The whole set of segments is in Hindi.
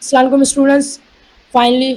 अस्सलाम students, finally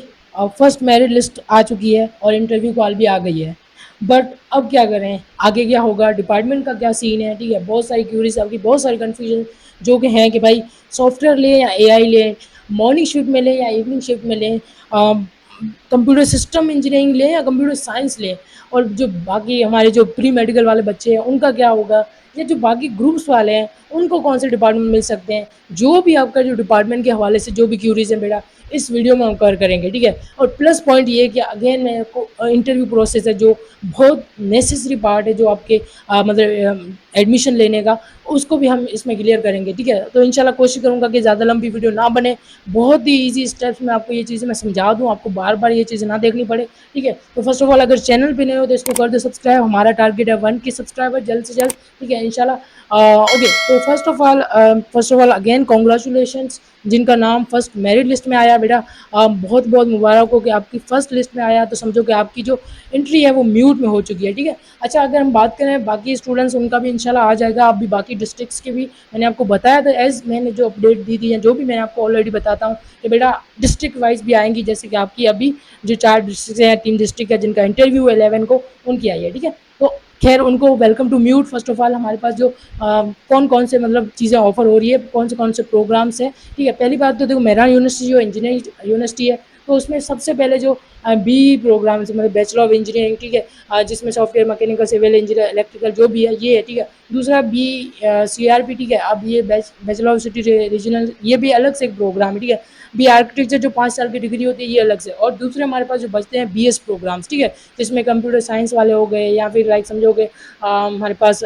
first merit list आ चुकी है और इंटरव्यू कॉल भी आ गई है। बट अब क्या करें, आगे क्या होगा, डिपार्टमेंट का क्या सीन है। ठीक है, बहुत सारी क्यूरीज आपकी, बहुत सारी कन्फ्यूजन जो कि हैं कि भाई सॉफ्टवेयर लें या एआई लें, मॉर्निंग शिफ्ट में लें या इवनिंग शिफ्ट में लें, कंप्यूटर सिस्टम इंजीनियरिंग लें या कंप्यूटर साइंस लें, और जो बाकी हमारे जो प्री मेडिकल वाले बच्चे हैं उनका क्या होगा, या जो बाकी ग्रुप्स वाले हैं उनको कौन से डिपार्टमेंट मिल सकते हैं। जो भी आपका जो डिपार्टमेंट के हवाले से जो भी क्यूरीज है बेटा, इस वीडियो में हम कवर करेंगे। ठीक है, और प्लस पॉइंट ये है कि अगेन मैं आपको इंटरव्यू प्रोसेस है जो बहुत नेसेसरी पार्ट है, जो आपके मतलब एडमिशन लेने का, उसको भी हम इसमें क्लियर करेंगे। ठीक है, तो इंशाल्लाह कोशिश करूंगा कि ज़्यादा लंबी वीडियो ना बने, बहुत ही ईजी स्टेप्स में आपको ये चीज़ें मैं समझा दूँ, आपको बार बार ये चीज़ें ना देखनी पड़े। ठीक है, तो फर्स्ट ऑफ ऑल अगर चैनल पे नए हो तो इसको कर दो सब्सक्राइब। हमारा टारगेट है 1 के सब्सक्राइबर जल्द से जल्द। ठीक है, इंशाल्लाह। ओके, तो first of all again congratulations जिनका नाम फर्स्ट मेरिट लिस्ट में आया बेटा, बहुत बहुत मुबारक हो कि आपकी फर्स्ट लिस्ट में आया। तो समझो कि आपकी जो एंट्री है वो म्यूट में हो चुकी है। ठीक है, अच्छा अगर हम बात करें बाकी स्टूडेंट्स, उनका भी इंशाल्लाह आ जाएगा। आप भी बाकी डिस्ट्रिक्ट्स के भी मैंने आपको बताया था, एज मैंने जो अपडेट दी थी या जो भी मैंने आपको ऑलरेडी बताता हूँ कि बेटा डिस्ट्रिक्ट वाइज भी आएंगी, जैसे कि आपकी अभी जो 4 डिस्ट्रिक्ट हैं, 3 डिस्ट्रिक्ट है जिनका इंटरव्यू 11 को उनकी आई है। ठीक है, तो खैर उनको welcome to mute. First of all हमारे पास जो कौन कौन से मतलब चीज़ें ऑफर हो रही है, कौन से प्रोग्राम्स हैं। ठीक है, पहली बात तो देखो, मेहरान यूनिवर्सिटी जो इंजीनियरिंग यूनिवर्सिटी है, तो उसमें सबसे पहले जो बी प्रोग्राम है मतलब बैचलर ऑफ इंजीनियरिंग। ठीक है, जिसमें software, mechanical, civil engineer, electrical जो भी है ये है। ठीक है, दूसरा बी सी आर पी। ठीक है, अब ये बैचलर ऑफ सिटी रीजनल, ये भी अलग से एक प्रोग्राम है। ठीक है, बी आर्किटेक्चर जो 5 साल की डिग्री होती है ये अलग से, और दूसरे हमारे पास जो बचते हैं बी एस प्रोग्राम्स। ठीक है, जिसमें कंप्यूटर साइंस वाले हो गए, या फिर लाइक समझोगे हमारे पास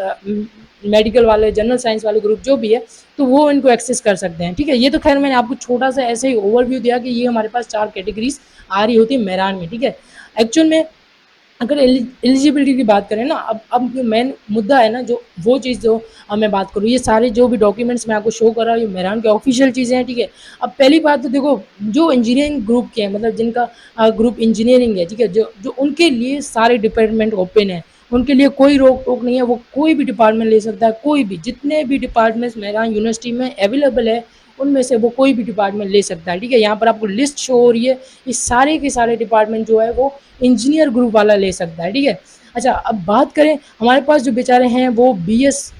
मेडिकल वाले, जनरल साइंस वाले ग्रुप जो भी है, तो वो इनको एक्सेस कर सकते हैं। ठीक है, ये तो खैर मैंने आपको छोटा सा ऐसे ही ओवरव्यू दिया कि ये हमारे पास 4 कैटेगरीज आ रही होती है मेहरान में। ठीक है, एक्चुअल में अगर एलिजिबिलिटी की बात करें ना, अब जो मेन मुद्दा है ना, जो वो चीज़ जो मैं बात करूँ, ये सारे जो भी डॉक्यूमेंट्स मैं आपको शो कर रहा हूँ ये मेहरान के ऑफिशियल चीज़ें हैं। ठीक है, अब पहली बात तो देखो, जो इंजीनियरिंग ग्रुप के हैं, मतलब जिनका ग्रुप इंजीनियरिंग है, ठीक है, जो जो उनके लिए सारे डिपार्टमेंट ओपन है, उनके लिए कोई रोक टोक नहीं है, वो कोई भी डिपार्टमेंट ले सकता है। कोई भी, जितने भी डिपार्टमेंट्स मेहरान यूनिवर्सिटी में अवेलेबल है उनमें से वो कोई भी डिपार्टमेंट ले सकता है। ठीक है, यहाँ पर आपको लिस्ट शो हो रही है, ये सारे के सारे डिपार्टमेंट जो है वो इंजीनियर ग्रुप वाला ले सकता है। ठीक है, अच्छा अब बात करें, हमारे पास जो बेचारे हैं वो बी एस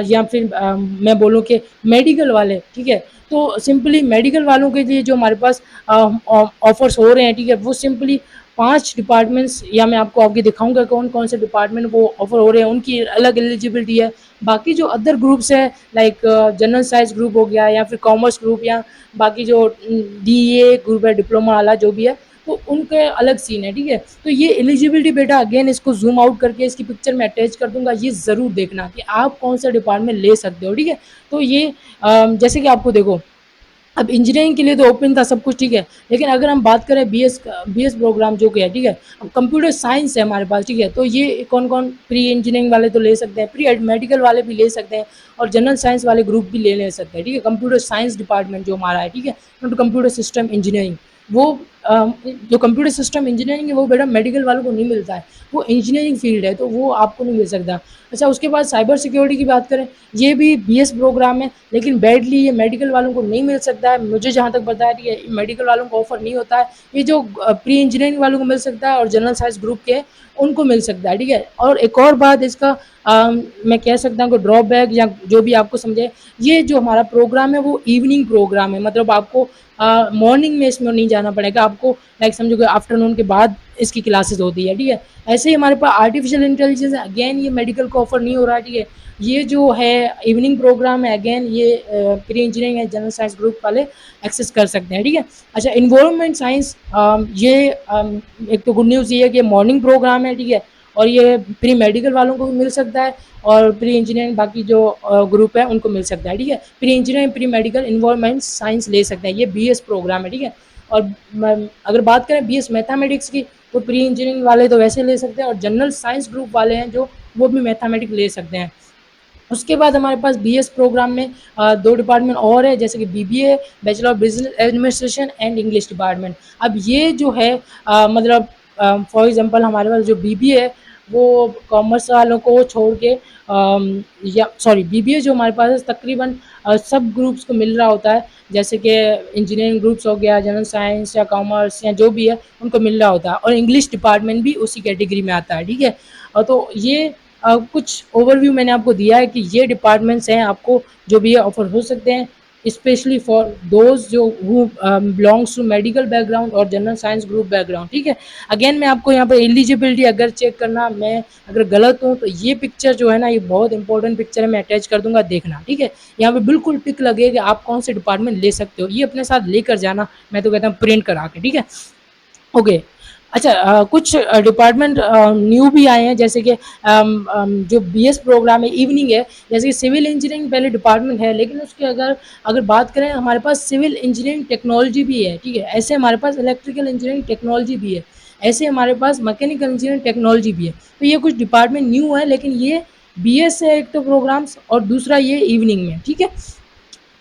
या फिर मैं बोलूँ कि मेडिकल वाले। ठीक है, तो सिंपली मेडिकल वालों के लिए जो हमारे पास ऑफर्स हो रहे हैं, ठीक है, वो सिंपली 5 डिपार्टमेंट्स, या मैं आपको आगे दिखाऊंगा कौन कौन से डिपार्टमेंट वो ऑफर हो रहे हैं, उनकी अलग एलिजिबिलिटी है। बाकी जो अदर ग्रुप्स हैं, लाइक जनरल साइंस ग्रुप हो गया, या फिर कॉमर्स ग्रुप, या बाकी जो डी ए ग्रुप है, डिप्लोमा वाला जो भी है, तो उनके अलग सीन है। ठीक है, तो ये एलिजिबिलिटी बेटा अगेन इसको जूम आउट करके इसकी पिक्चर में अटैच कर दूंगा, ये ज़रूर देखना कि आप कौन सा डिपार्टमेंट ले सकते हो। ठीक है, तो ये जैसे कि आपको देखो, अब इंजीनियरिंग के लिए तो ओपन था सब कुछ। ठीक है, लेकिन अगर हम बात करें बी एस प्रोग्राम जो कि है, ठीक है, अब कंप्यूटर साइंस है हमारे पास। ठीक है, तो ये कौन कौन प्री इंजीनियरिंग वाले तो ले सकते हैं, प्री मेडिकल वाले भी ले सकते हैं, और जनरल साइंस वाले ग्रुप भी ले सकते हैं। ठीक है, कंप्यूटर साइंस डिपार्टमेंट जो हमारा है, ठीक है, कंप्यूटर सिस्टम इंजीनियरिंग, वो जो कंप्यूटर सिस्टम इंजीनियरिंग है वो बेटा मेडिकल वालों को नहीं मिलता है, वो इंजीनियरिंग फील्ड है, तो वो आपको नहीं मिल सकता। अच्छा, उसके बाद साइबर सिक्योरिटी की बात करें, ये भी बीएस प्रोग्राम है, लेकिन बैडली ये मेडिकल वालों को नहीं मिल सकता है, मुझे जहाँ तक बताया कि मेडिकल वालों को ऑफर नहीं होता है। ये जो प्री इंजीनियरिंग वालों को मिल सकता है और जनरल साइंस ग्रुप के उनको मिल सकता है। ठीक है, और एक और बात इसका मैं कह सकता हूँ कि ड्रॉबैक या जो भी आपको समझे, ये जो हमारा प्रोग्राम है वो इवनिंग प्रोग्राम है, मतलब आपको मॉर्निंग में इसमें नहीं जाना पड़ेगा, आपको लाइक समझो कि आफ्टरनून के बाद इसकी क्लासेस होती है। ठीक है, ऐसे ही हमारे पास आर्टिफिशियल इंटेलिजेंस है, अगेन ये मेडिकल को ऑफर नहीं हो रहा है। ठीक है, ये जो है इवनिंग प्रोग्राम है, अगेन ये प्री इंजीनियरिंग है, जनरल साइंस ग्रुप वाले एक्सेस कर सकते हैं। ठीक है, अच्छा इन्वायरमेंट साइंस, ये एक तो गुड न्यूज़ ये है कि मॉर्निंग प्रोग्राम है। ठीक है, और ये प्री मेडिकल वालों को भी मिल सकता है, और प्री इंजीनियरिंग बाकी जो ग्रुप है उनको मिल सकता है। ठीक है, pre engineering, pre medical, environment science ले सकते हैं, ये बीएस प्रोग्राम है। ठीक है, और अगर बात करें बीएस मैथमेटिक्स की, तो प्री इंजीनियरिंग वाले तो वैसे ले सकते हैं, और जनरल साइंस ग्रुप वाले हैं जो वो भी मैथमेटिक्स ले सकते हैं। उसके बाद हमारे पास बीएस प्रोग्राम में 2 डिपार्टमेंट और है, जैसे कि BBA, bachelor of business administration and English department. अब ये जो है मतलब फॉर एग्जांपल हमारे पास जो बीबीए है, वो कॉमर्स वालों को छोड़ के या सॉरी बीबीए जो हमारे पास है तकरीबन सब ग्रुप्स को मिल रहा होता है, जैसे कि इंजीनियरिंग ग्रुप्स हो गया, जनरल साइंस या कॉमर्स या जो भी है उनको मिल रहा होता है, और इंग्लिश डिपार्टमेंट भी उसी कैटेगरी में आता है, ठीक है। तो ये कुछ ओवरव्यू मैंने आपको दिया है कि ये डिपार्टमेंट्स हैं आपको जो भी है ऑफर हो सकते हैं, स्पेशली फॉर दोज जो who belongs to medical background और जनरल साइंस ग्रुप बैकग्राउंड, ठीक है। अगेन मैं आपको यहाँ पर एलिजिबिलिटी अगर चेक करना, मैं अगर गलत हूँ तो ये पिक्चर जो है ना, ये बहुत इंपॉर्टेंट पिक्चर है, मैं अटैच कर दूंगा, देखना, ठीक है। यहाँ पे बिल्कुल टिक लगे कि आप कौन से डिपार्टमेंट ले सकते हो, ये अपने साथ लेकर जाना, मैं तो कहता हूँ प्रिंट करा के, ठीक है। ओके। अच्छा, कुछ डिपार्टमेंट न्यू भी आए हैं, जैसे कि जो बीएस प्रोग्राम है इवनिंग है, जैसे कि सिविल इंजीनियरिंग पहले डिपार्टमेंट है, लेकिन उसके अगर अगर बात करें, हमारे पास सिविल इंजीनियरिंग टेक्नोलॉजी भी है, ठीक है। ऐसे हमारे पास इलेक्ट्रिकल इंजीनियरिंग टेक्नोलॉजी भी है, ऐसे हमारे पास मैकेनिकल इंजीनियरिंग टेक्नोलॉजी भी है। तो ये कुछ डिपार्टमेंट न्यू है, लेकिन ये बीएस है एक तो प्रोग्राम्स, और दूसरा ये इवनिंग में, ठीक है।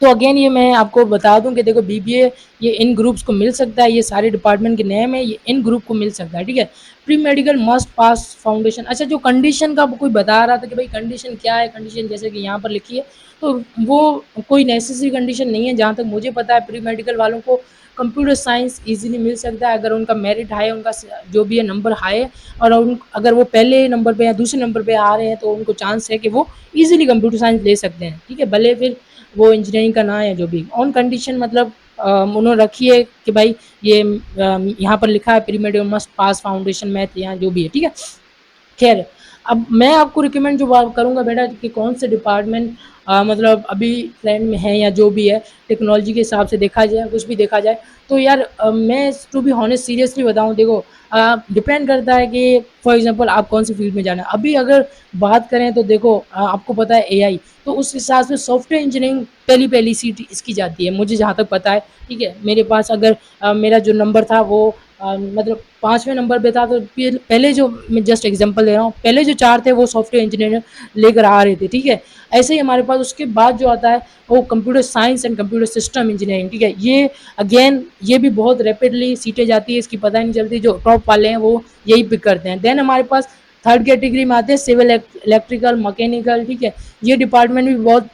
तो अगेन ये मैं आपको बता दूं कि देखो बीबीए ये इन ग्रुप्स को मिल सकता है, ये सारे डिपार्टमेंट के नेम है, ये इन ग्रुप को मिल सकता है, ठीक है। Pre medical must pass foundation. अच्छा, जो कंडीशन का कोई बता रहा था कि भाई कंडीशन क्या है, कंडीशन जैसे कि यहाँ पर लिखी है, तो वो कोई नेसेसरी कंडीशन नहीं है, जहाँ तक मुझे पता है प्री मेडिकल वालों को कंप्यूटर साइंस इजीली मिल सकता है, अगर उनका मेरिट हाई है, उनका जो भी है नंबर हाई है, और अगर वो पहले नंबर पे या दूसरे नंबर पे आ रहे हैं, तो उनको चांस है कि वो इजीली कंप्यूटर साइंस ले सकते हैं, ठीक है। भले फिर वो इंजीनियरिंग का ना है, जो भी ऑन कंडीशन, मतलब उन्होंने रखी है कि भाई ये यहाँ पर लिखा है pre medical must pass foundation math या जो भी है, ठीक है। खैर, अब मैं आपको रिकमेंड जो बात करूँगा बेटा कि कौन से डिपार्टमेंट मतलब अभी ट्रेंड में है, या जो भी है टेक्नोलॉजी के हिसाब से देखा जाए, कुछ भी देखा जाए, तो यार मैं टू बी हॉनेस्ट सीरियसली बताऊँ, देखो डिपेंड करता है कि फॉर एग्जांपल आप कौन सी फील्ड में जाना है। अभी अगर बात करें तो देखो आपको पता है एआई, तो उस हिसाब से सॉफ्टवेयर इंजीनियरिंग पहली पहली सीट इसकी जाती है, मुझे जहाँ तक पता है, ठीक है। मेरे पास अगर मेरा जो नंबर था वो मतलब 5वें नंबर पे था, तो पहले जो मैं जस्ट एग्जांपल दे रहा हूँ, पहले जो 4 थे वो सॉफ्टवेयर इंजीनियर लेकर आ रहे थे, ठीक है। ऐसे ही हमारे पास उसके बाद जो आता है वो computer science and computer system engineering, ठीक है। ये अगेन ये भी बहुत रैपिडली सीटें जाती है, इसकी पता ही नहीं चलती, जो टॉप वाले हैं वो यही पिक करते हैं। देन हमारे पास थर्ड कैटेगरी में आते हैं सिविल, इलेक्ट्रिकल, मैकेनिकल, ठीक है। ये डिपार्टमेंट भी बहुत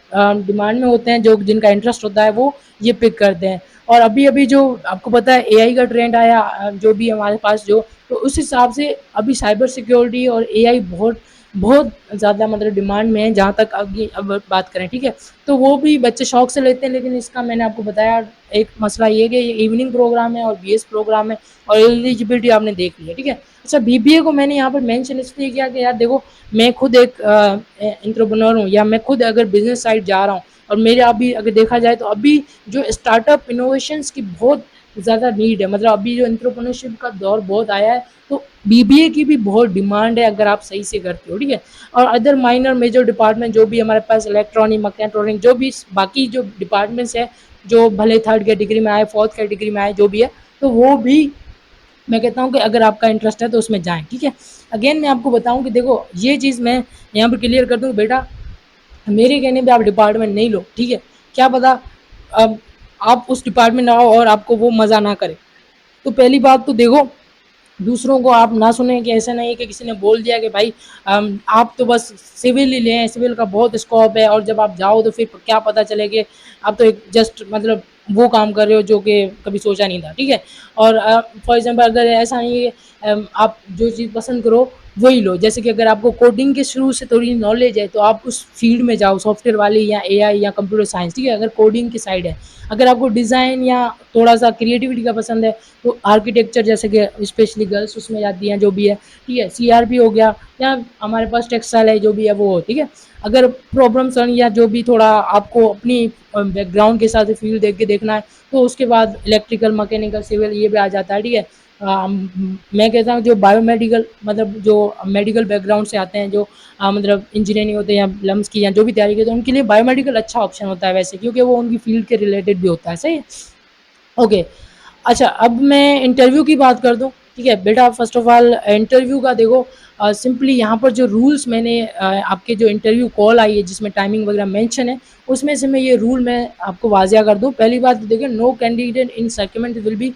डिमांड में होते हैं, जो जिनका इंटरेस्ट होता है वो ये पिक करते हैं। और अभी अभी जो आपको पता है एआई का ट्रेंड आया, जो भी हमारे पास जो, तो उस हिसाब से अभी साइबर सिक्योरिटी और एआई बहुत बहुत ज़्यादा मतलब डिमांड में है, जहाँ तक अब बात करें, ठीक है। तो वो भी बच्चे शौक से लेते हैं, लेकिन इसका मैंने आपको बताया एक मसला ये कि ये इवनिंग प्रोग्राम है और बीएस प्रोग्राम है, और एलिजिबिलिटी आपने देख ली है, ठीक है। अच्छा, बीबीए को मैंने यहाँ पर मेंशन इसलिए किया कि यार देखो, मैं खुद एक एंटरप्रेन्योर हूँ, या मैं खुद अगर बिजनेस साइड जा रहा हूँ, और मेरे अभी अगर देखा जाए तो अभी जो स्टार्टअप इनोवेशंस की बहुत ज़्यादा नीड है, मतलब अभी जो एंटरप्रेन्योरशिप का दौर बहुत आया है, तो बीबीए की भी बहुत डिमांड है अगर आप सही से करते हो, ठीक है। और अदर माइनर मेजर डिपार्टमेंट जो भी हमारे पास इलेक्ट्रॉनिक, मैकेट्रॉनिक, जो भी बाकी जो डिपार्टमेंट्स है, जो भले थर्ड कैटेगरी में आए, फोर्थ कैटेगरी में आए, जो भी है, तो वो भी मैं कहता हूँ कि अगर आपका इंटरेस्ट है तो उसमें जाएँ, ठीक है। अगेन मैं आपको बताऊँ कि देखो ये चीज़ मैं यहाँ पर क्लियर कर दूँ बेटा, मेरे कहने पे आप डिपार्टमेंट नहीं लो, ठीक है। क्या पता अब आप उस डिपार्टमेंट आओ और आपको वो मज़ा ना करे। तो पहली बात तो देखो, दूसरों को आप ना सुने, कि ऐसा नहीं है कि किसी ने बोल दिया कि भाई आप तो बस सिविल ही लें, सिविल का बहुत स्कोप है, और जब आप जाओ तो फिर क्या पता चले कि आप तो एक जस्ट मतलब वो काम कर रहे हो जो कि कभी सोचा नहीं था, ठीक है। और फॉर एग्जांपल अगर ऐसा नहीं है कि आप जो चीज़ पसंद करो वही लो, जैसे कि अगर आपको कोडिंग के शुरू से थोड़ी नॉलेज है तो आप उस फील्ड में जाओ, सॉफ्टवेयर वाली या एआई या कंप्यूटर साइंस, ठीक है, अगर कोडिंग की साइड है। अगर आपको डिज़ाइन या थोड़ा सा क्रिएटिविटी का पसंद है तो आर्किटेक्चर, जैसे कि स्पेशली गर्ल्स उसमें जाती हैं, जो भी है, ठीक है, सीआरपी हो गया, या हमारे पास टेक्सटाइल है, जो भी है वो हो, ठीक है। अगर प्रॉब्लम सन या जो भी थोड़ा आपको अपनी बैकग्राउंड के हिसाब से फील्ड देख के देखना है, तो उसके बाद इलेक्ट्रिकल, मैकेनिकल, सिविल ये भी आ जाता है, ठीक है। मैं कहता हूँ जो बायोमेडिकल, मतलब जो मेडिकल बैकग्राउंड से आते हैं, जो मतलब इंजीनियरिंग होते हैं या लम्स की या जो भी तैयारी करते हैं, उनके लिए बायोमेडिकल अच्छा ऑप्शन होता है वैसे, क्योंकि वो उनकी फील्ड के रिलेटेड भी होता है, सही है। ओके। अच्छा, अब मैं इंटरव्यू की बात कर दूँ, ठीक है बेटा। फर्स्ट ऑफ ऑल इंटरव्यू का देखो, सिंपली यहाँ पर जो रूल्स मैंने आपके जो इंटरव्यू कॉल आई है जिसमें टाइमिंग वगैरह मेंशन है, उसमें से मैं ये रूल मैं आपको वाजिया कर दूँ। पहली बात तो देखिए, no candidate in circumstance will be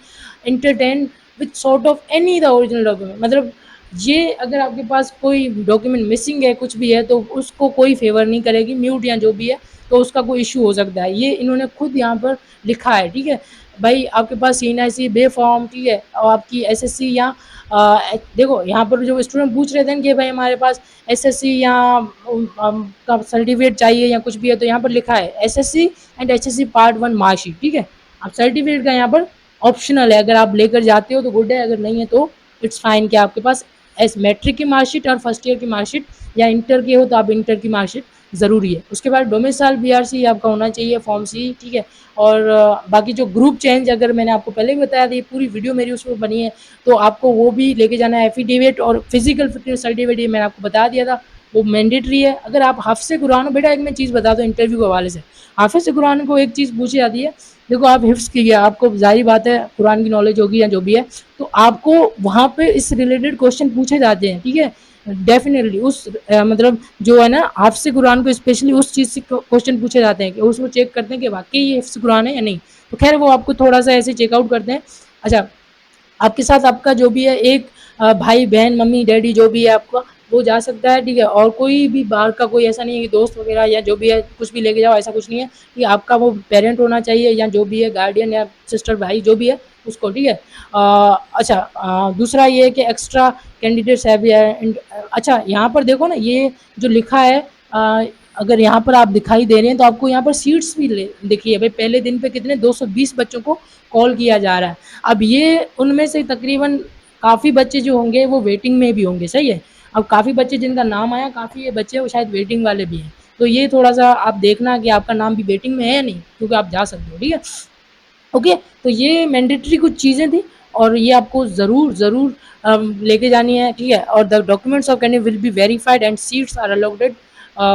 entertain with sort of any the original document, मतलब ये अगर आपके पास कोई डॉक्यूमेंट मिसिंग है, कुछ भी है, तो उसको कोई फ़ेवर नहीं करेगी, म्यूट या जो भी है, तो उसका कोई इश्यू हो सकता है। ये इन्होंने खुद यहाँ पर लिखा है, ठीक है? भाई आपके पास सीएनआईसी बेफ़ॉर्म, ठीक है? और आपकी एसएससी या देखो यहाँ पर जो स्टूडेंट पूछ रहे थे ना कि भाई हमारे पास एसएससी या का सर्टिफिकेट चाहिए या कुछ भी है, तो यहाँ पर लिखा है SSC and HSC part 1 marksheet, ठीक है? अब सर्टिफिकेट का यहाँ पर ऑप्शनल है, अगर आप लेकर जाते हो तो गुड है, अगर नहीं है तो इट्स फाइन कि आपके पास एस मैट्रिक की मार्कशीट और फर्स्ट ईयर की मार्कशीट या इंटर के हो तो आप इंटर की मार्कशीट ज़रूरी है। उसके बाद डोमिसाइल बीआरसी आपका होना चाहिए, फॉर्म सी, ठीक है? और बाकी जो ग्रुप चेंज, अगर मैंने आपको पहले भी बताया था, ये पूरी वीडियो मेरी उसमें बनी है, तो आपको वो भी लेके जाना है। एफिडेविट और फिजिकल फिटनेस सर्टिफिकेट ये मैंने आपको बता दिया था, वो मैंडेटरी है। अगर आप हाफ़िज़ कुरान हो, बेटा एक मैं चीज़ बता दूँ इंटरव्यू के हवाले से, हाफ़िज़ कुरान को एक चीज़ पूछी जाती है, देखो आप हिफ्ज़ किए, आपको ज़ाहिर बात है कुरान की नॉलेज होगी या जो भी है, तो आपको वहाँ पे इस रिलेटेड क्वेश्चन पूछे जाते हैं, ठीक है? डेफ़िनेटली उस मतलब जो है ना हाफ़िज़ कुरान को स्पेशली उस चीज़ से क्वेश्चन पूछे जाते हैं कि उसको चेक करते हैं कि वाक़ई ये हिफ्ज़ कुरान है या नहीं। तो ख़ैर वो आपको थोड़ा-सा ऐसे चेकआउट करते हैं। अच्छा, आपके साथ आपका जो भी है एक भाई बहन मम्मी डैडी जो भी है आपका, वो जा सकता है, ठीक है? और कोई भी बाहर का कोई ऐसा नहीं है कि दोस्त वगैरह या जो भी है कुछ भी लेके जाओ, ऐसा कुछ नहीं है कि आपका वो पेरेंट होना चाहिए या जो भी है गार्डियन या सिस्टर भाई जो भी है उसको, ठीक है? अच्छा, दूसरा ये है कि एक्स्ट्रा कैंडिडेट्स हैव एंड अच्छा यहाँ पर देखो ना, ये जो लिखा है, अगर यहाँ पर आप दिखाई दे रहे हैं तो आपको यहाँ पर सीट्स भी देखिए भाई, पहले दिन पे कितने 220 बच्चों को कॉल किया जा रहा है। अब ये उनमें से तकरीबन काफ़ी बच्चे जो होंगे वो वेटिंग में भी होंगे, सही है? अब काफ़ी बच्चे जिनका नाम आया, काफ़ी ये बच्चे वो शायद वेटिंग वाले भी हैं। तो ये थोड़ा-सा आप देखना कि आपका नाम भी वेटिंग में है या नहीं, क्योंकि आप जा सकते हो, ठीक है? ओके, तो ये मैंडेटरी कुछ चीज़ें थी और ये आपको ज़रूर लेके जानी है, ठीक है? और the documents of candidate will be verified and seats are allotted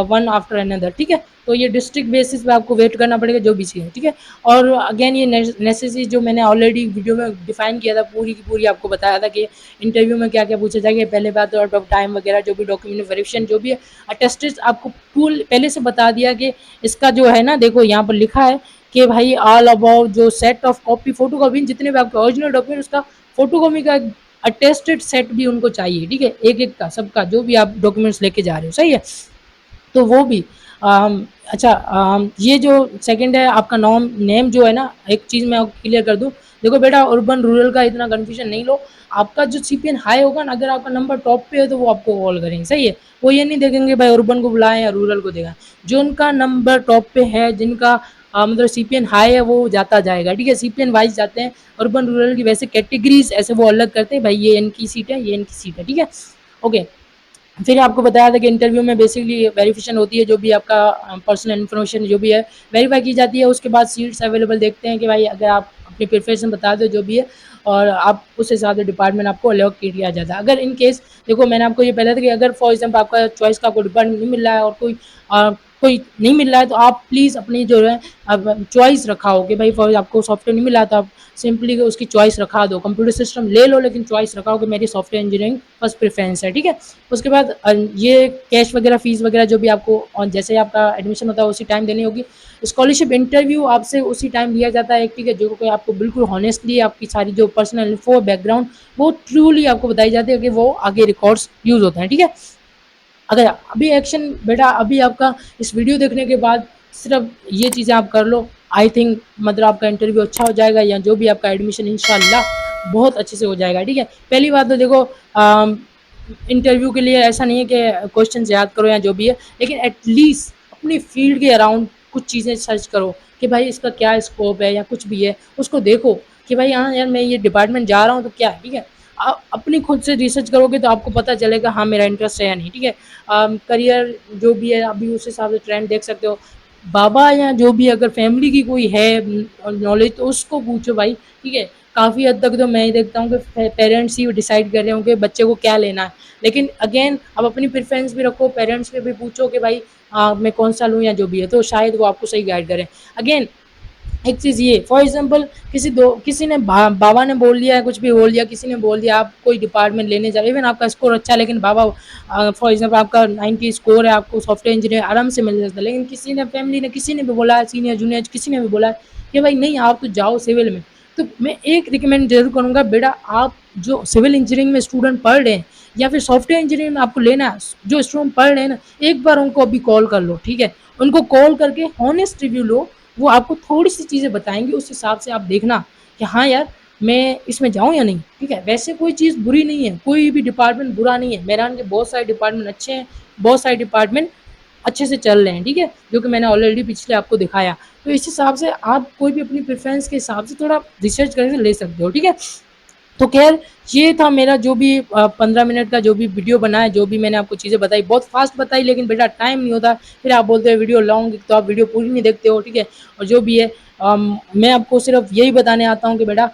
one after another, ठीक है? तो ये डिस्ट्रिक्ट बेसिस पे आपको वेट करना पड़ेगा जो भी चीज़ है, ठीक है? और अगेन ये नेसेसिटी जो मैंने ऑलरेडी वीडियो में डिफाइन किया था, पूरी की पूरी आपको बताया था कि इंटरव्यू में क्या-क्या पूछा जाएगा। पहले बात तो आउट ऑफ टाइम वगैरह जो भी डॉक्यूमेंट वेरिफिकेशन जो भी है, अटेस्टेड आपको पूल पहले से बता दिया कि इसका जो है ना, देखो यहाँ पर लिखा है कि भाई ऑल अबाउट जो सेट ऑफ कॉपी फोटोकॉपी जितने भी आपके ओरिजिनल डॉक्यूमेंट उसका फोटोकॉपी का अटेस्टेड सेट भी उनको चाहिए, ठीक है? एक-एक का सबका जो भी आप डॉक्यूमेंट्स लेके जा रहे हो, सही है? तो वो भी अच्छा, ये जो सेकंड है आपका नॉम नेम जो है ना, एक चीज़ मैं आपको क्लियर कर दूँ, देखो बेटा अर्बन रूरल का इतना कन्फ्यूजन नहीं लो। आपका जो सीपीएन हाई होगा ना, अगर आपका नंबर टॉप पे है तो वो आपको कॉल करेंगे, सही है? वो ये नहीं देखेंगे भाई अर्बन को बुलाएँ या रूरल को देगा। जो उनका नंबर टॉप पे है, जिनका मतलब सीपीएन हाई है वो जाता जाएगा, ठीक है? सीपीएन वाइज़ जाते हैं, अर्बन रूरल की वैसे कैटेगरीज़ ऐसे वो अलग करते हैं, भाई ये इनकी सीट है, ये इनकी सीट है, ठीक है? ओके। फिर आपको बताया था कि इंटरव्यू में बेसिकली वेरिफिकेशन होती है, जो भी आपका पर्सनल इन्फॉर्मेशन जो भी है वेरीफाई की जाती है। उसके बाद सीट्स अवेलेबल देखते हैं कि भाई अगर आप अपनी प्रिपरेशन बता दो जो भी है, और आप उस हिसाब से डिपार्टमेंट आपको अलॉट किया जाता है। अगर इन केस देखो मैंने आपको ये पहले था कि अगर फॉर एग्जाम्पल आपका चॉइस का कोई डिपार्टमेंट नहीं मिल रहा है और कोई नहीं मिल रहा है, तो आप प्लीज़ अपनी जो है अब चॉइस रखाओ कि भाई फॉर आपको सॉफ्टवेयर नहीं मिला तो आप सिंपली उसकी चॉइस रखा दो। कंप्यूटर सिस्टम ले लो लेकिन चॉइस रखाओ कि मेरी सॉफ्टवेयर इंजीनियरिंग फर्स्ट प्रेफरेंस है, ठीक है? उसके बाद ये कैश वगैरह फीस वगैरह जो भी आपको और जैसे ही आपका एडमिशन होता है उसी टाइम देनी होगी। स्कॉलरशिप इंटरव्यू आपसे उसी टाइम लिया जाता है, ठीक है? जो कि आपको बिल्कुल हॉनेस्टली आपकी सारी जो पर्सनल इन्फो बैकग्राउंड वो ट्रूली आपको बताई जाती है कि वो आगे रिकॉर्ड्स यूज़ होते हैं, ठीक है? अगर अभी एक्शन बेटा अभी आपका इस वीडियो देखने के बाद सिर्फ ये चीज़ें आप कर लो, आई थिंक मतलब आपका इंटरव्यू अच्छा हो जाएगा या जो भी आपका एडमिशन इंशाल्लाह बहुत अच्छे से हो जाएगा, ठीक है? पहली बात तो देखो इंटरव्यू के लिए ऐसा नहीं है कि क्वेश्चन याद करो या जो भी है, लेकिन एटलीस्ट अपनी फील्ड के अराउंड कुछ चीज़ें सर्च करो कि भाई इसका क्या स्कोप है या कुछ भी है, उसको देखो कि भाई हाँ यार मैं ये डिपार्टमेंट जा रहा हूँ तो क्या है, ठीक है? आप अपनी खुद से रिसर्च करोगे तो आपको पता चलेगा हाँ मेरा इंटरेस्ट है या नहीं, ठीक है? करियर जो भी है अभी उस हिसाब से ट्रेंड देख सकते हो। बाबा या जो भी अगर फैमिली की कोई है नॉलेज तो उसको पूछो भाई, ठीक है? काफ़ी हद तक तो मैं ही देखता हूँ कि पेरेंट्स ही डिसाइड कर रहे होंगे बच्चे को क्या लेना है। लेकिन अगेन आप अपनी प्रेफ़रेंस भी रखो, पेरेंट्स से भी पूछो कि भाई मैं कौन-सा लूँ या जो भी है, तो शायद वो आपको सही गाइड करें। अगेन एक चीज़ ये फॉर एग्जांपल किसी ने बाबा ने बोल दिया है, कुछ भी बोल दिया, किसी ने बोल दिया आप कोई डिपार्टमेंट लेने जा रहे हो, इवन आपका स्कोर अच्छा है लेकिन बाबा फॉर एग्जांपल आपका 90 स्कोर है, आपको सॉफ्टवेयर इंजीनियर आराम से मिल जाता है, लेकिन किसी ने फैमिली ने किसी ने भी बोला है, सीनियर जूनियर किसी ने भी बोला है कि भाई नहीं आप तो जाओ सिविल में, तो मैं एक रिकमेंड ज़रूर करूँगा, बेटा आप जो सिविल इंजीनियरिंग में स्टूडेंट पढ़ रहे हैं या फिर सॉफ्टवेयर इंजीनियरिंग में आपको लेना है, जो स्टूडेंट पढ़ रहे हैं ना, एक बार उनको अभी कॉल कर लो, ठीक है? उनको कॉल करके हॉनेस्ट रिव्यू लो, वो आपको थोड़ी-सी चीज़ें बताएँगे, उस हिसाब से आप देखना कि हाँ यार, मैं इसमें जाऊँ या नहीं, ठीक है? वैसे कोई चीज़ बुरी नहीं है, कोई भी डिपार्टमेंट बुरा नहीं है, मेहरान के बहुत सारे डिपार्टमेंट अच्छे हैं, बहुत सारे डिपार्टमेंट अच्छे से चल रहे हैं, ठीक है? जो कि मैंने ऑलरेडी पिछले आपको दिखाया। तो इस हिसाब से आप कोई भी अपनी प्रेफ़रेंस के हिसाब से थोड़ा रिसर्च करके ले सकते हो, ठीक है? तो ख़ैर ये था मेरा जो भी 15 मिनट का जो भी वीडियो बना है, जो भी मैंने आपको चीज़ें बताई, बहुत फ़ास्ट बताई लेकिन बेटा टाइम नहीं होता, फिर आप बोलते हो वीडियो लॉन्ग तो आप वीडियो पूरी नहीं देखते हो, ठीक है? और जो भी है मैं आपको सिर्फ़ यही बताने आता हूँ कि बेटा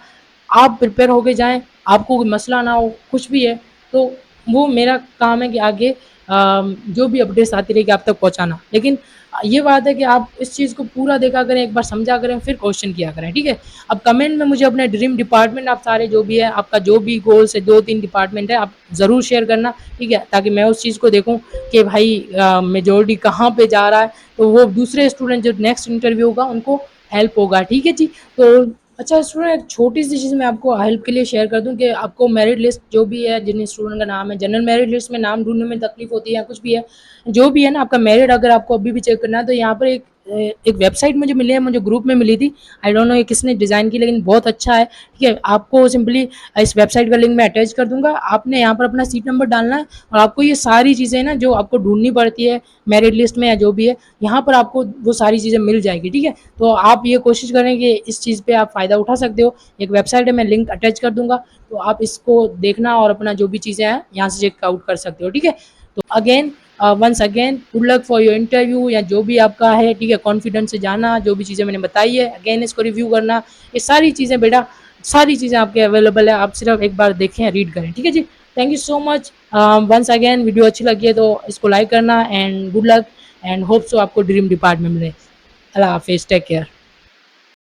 आप प्रिपेयर होके जाएँ, आपको कोई मसला ना हो, कुछ भी है, तो वो मेरा काम है कि आगे जो भी अपडेट्स आती रहेगी आप तक पहुँचाना। लेकिन ये बात है कि आप इस चीज़ को पूरा देखा करें, एक बार समझा करें, फिर क्वेश्चन किया करें, ठीक है? अब कमेंट में मुझे अपने ड्रीम डिपार्टमेंट आप सारे जो भी है, आपका जो भी गोल्स है, 2-3 डिपार्टमेंट है, आप ज़रूर शेयर करना, ठीक है? ताकि मैं उस चीज़ को देखूँ कि भाई मेजॉरिटी कहाँ पे जा रहा है, तो वो दूसरे स्टूडेंट जो नेक्स्ट इंटरव्यू होगा, उनको हेल्प होगा, ठीक है जी? तो अच्छा स्टूडेंट एक छोटी-सी चीज़ मैं आपको हेल्प के लिए शेयर कर दूँ कि आपको मेरिट लिस्ट जो भी है, जिन स्टूडेंट का नाम है, जनरल मेरिट लिस्ट में नाम ढूँढने में तकलीफ़ होती है या कुछ भी है, जो भी है ना आपका मेरिट अगर आपको अभी भी चेक करना है तो यहाँ पर एक वेबसाइट मुझे मिली है, मुझे ग्रुप में मिली थी। आई डोंट नो ये किसने डिज़ाइन की लेकिन बहुत अच्छा है, ठीक है? आपको सिंपली इस वेबसाइट का लिंक मैं अटैच कर दूँगा। आपने यहाँ पर अपना सीट नंबर डालना है और आपको ये सारी चीज़ें ना जो आपको ढूँढनी पड़ती है मेरिट लिस्ट में या जो भी है, यहाँ पर आपको वो सारी चीज़ें मिल जाएगी, ठीक है? तो आप ये कोशिश करें कि इस चीज़ पे आप फ़ायदा उठा सकते हो। एक वेबसाइट है मैं लिंक अटैच कर दूँगा, तो आप इसको देखना और अपना जो भी चीज़ें हैं यहाँ से चेक आउट कर सकते हो, ठीक है? तो again once again good luck for your interview या जो भी आपका है, ठीक है? कॉन्फिडेंस से जाना, जो भी चीज़ें मैंने बताई है अगेन इसको रिव्यू करना, ये सारी चीज़ें बेटा सारी चीज़ें आपके अवेलेबल है, आप सिर्फ एक बार देखें, रीड करें, ठीक है जी? Thank you so much. Once again video अच्छी लगी है तो इसको लाइक करना and good luck and hope so आपको ड्रीम डिपार्टमेंट मिले। अल्लाह हाफ़िज़, टेक केयर।